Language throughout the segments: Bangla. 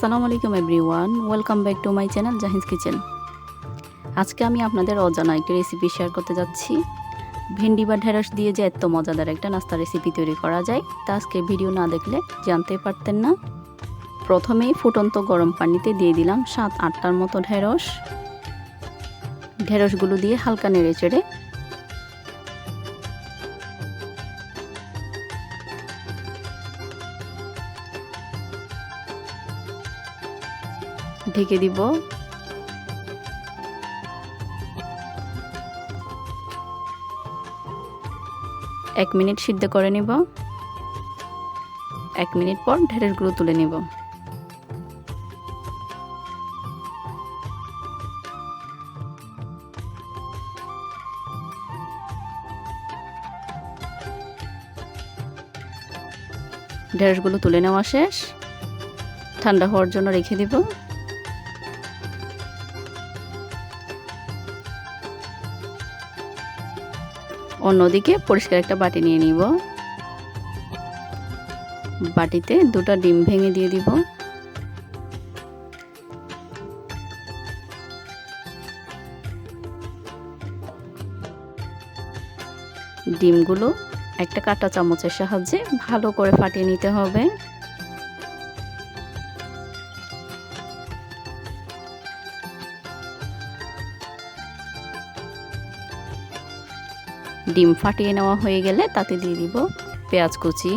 আসসালামু আলাইকুম everyone, welcome back to my channel Jahin's kitchen. আজকে আমি আপনাদের অজানা একটি রেসিপি শেয়ার করতে যাচ্ছি। ভেন্ডি বা ঢেঁড়স দিয়ে যে এত মজাদার একটা নাস্তা রেসিপি তৈরি করা যায় তা আজকে ভিডিও না দেখলে জানতে পারতেন না। প্রথমেই ফুটন্ত গরম পানিতে দিয়ে দিলাম 7-8টার মতো ঢেঁড়স। ঢেঁড়সগুলো দিয়ে হালকা নেড়ে চেড়ে ঢেকে দিব। 1 মিনিট সিদ্ধ করে নিব। 1 মিনিট পর ঢেঁড়সগুলো তুলে নিব। ঢেঁড়সগুলো তুলে নেওয়া শেষ। ঠান্ডা হওয়ার জন্য রেখে দিব। অন্যদিকে পরিষ্কার একটা বাটি নিয়ে নিব। বাটিতে 2টা ডিম ভেঙে দিয়ে দিব। ডিমগুলো একটা কাঁটা চামচের সাহায্যে ভালো করে ফাটিয়ে নিতে হবে। ডিম ফাটিয়ে নেওয়া হয়ে গেলে তাতে দিয়ে দিব পেঁয়াজ কুচি,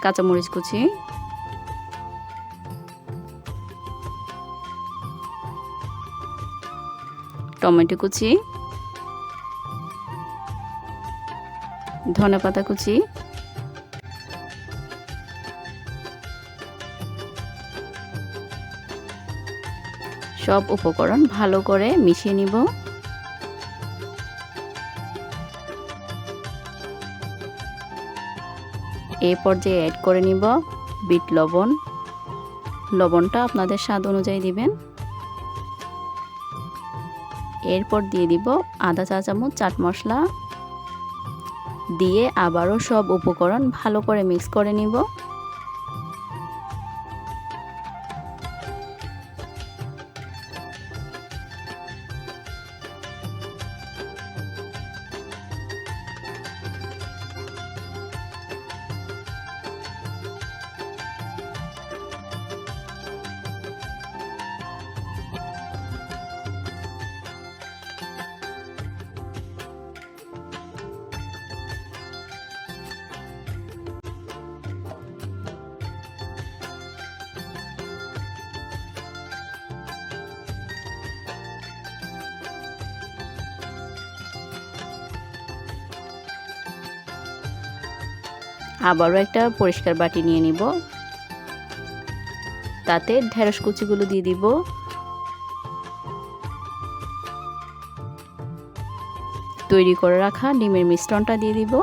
কাঁচামরিচ কুচি, টমেটো কুচি, ধনেপাতা কুচি, সব উপকরণ ভালো করে মিশিয়ে নিব। এই পর্যায়ে অ্যাড করে নিব বিট লবণ। লবণটা আপনাদের স্বাদ অনুযায়ী দিবেন। এরপর দিয়ে দিব আধা চা চামচ চাট মশলা। দিয়ে আবারও সব উপকরণ ভালো করে মিক্স করে নিব। আবারও একটা পরিষ্কার বাটি নিয়ে নিব। তাতে ঢেঁড়স কুচিগুলো দিয়ে দিব। তৈরি করে রাখা ডিমের মিশ্রণটা দিয়ে দিব।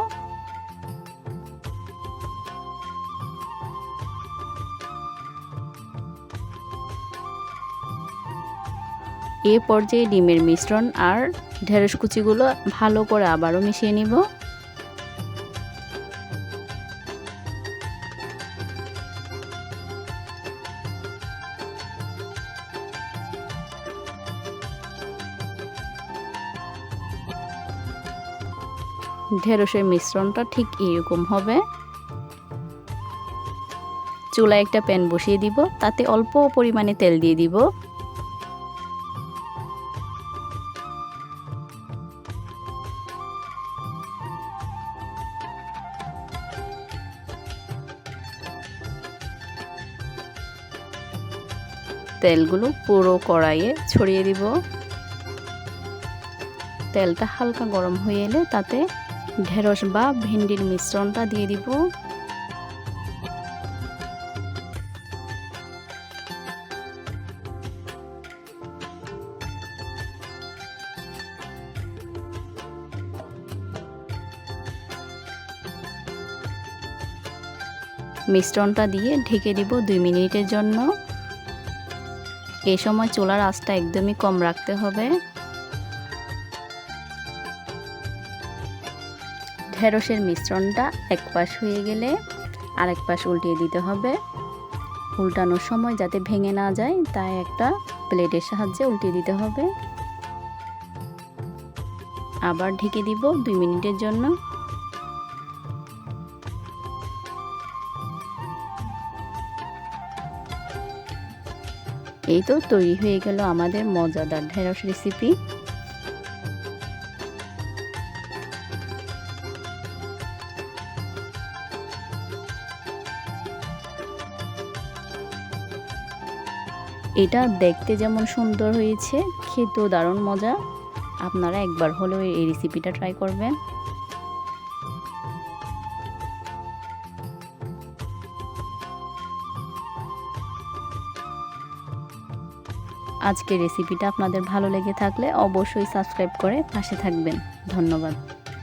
এই পর্যায়ে ডিমের মিশ্রণ আর ঢেঁড়স কুচিগুলো ভালো করে আবারও মিশিয়ে নিব। ঢেঁড়সের মিশ্রণটা ঠিক এরকম হবে। চুলায় একটা প্যান বসিয়ে দিব। তাতে অল্প পরিমাণে তেল দিয়ে দিব। তেলগুলো পুরো কড়াইয়ে ছড়িয়ে দিব। তেলটা হালকা গরম হয়ে এলে তাতে ঢেঁড়স বা ভেন্ডির মিশ্রণটা দিয়ে দিব। মিশ্রণটা দিয়ে ঢেকে দিব 2 মিনিটের জন্য। এই সময় চুলার আঁচটা একদমই কম রাখতে হবে। ঢেঁড়সের মিশ্রণটা এক পাশ হয়ে গেলে আরেক পাশ উল্টিয়ে দিতে হবে। উল্টানোর সময় যাতে ভেঙে না যায় তাই একটা প্লেটের সাহায্যে উল্টিয়ে দিতে হবে। আবার ঢেকে দিব 2 মিনিটের জন্য। এই তো তৈরি হয়ে গেল আমাদের মজাদার ঢেঁড়স রেসিপি। এটা দেখতে যেমন সুন্দর হয়েছে, খেতেও দারুণ মজা। আপনারা একবার হলেও এই রেসিপিটা ট্রাই করবেন। আজকের রেসিপিটা আপনাদের ভালো লেগে থাকলে অবশ্যই সাবস্ক্রাইব করে পাশে থাকবেন। ধন্যবাদ।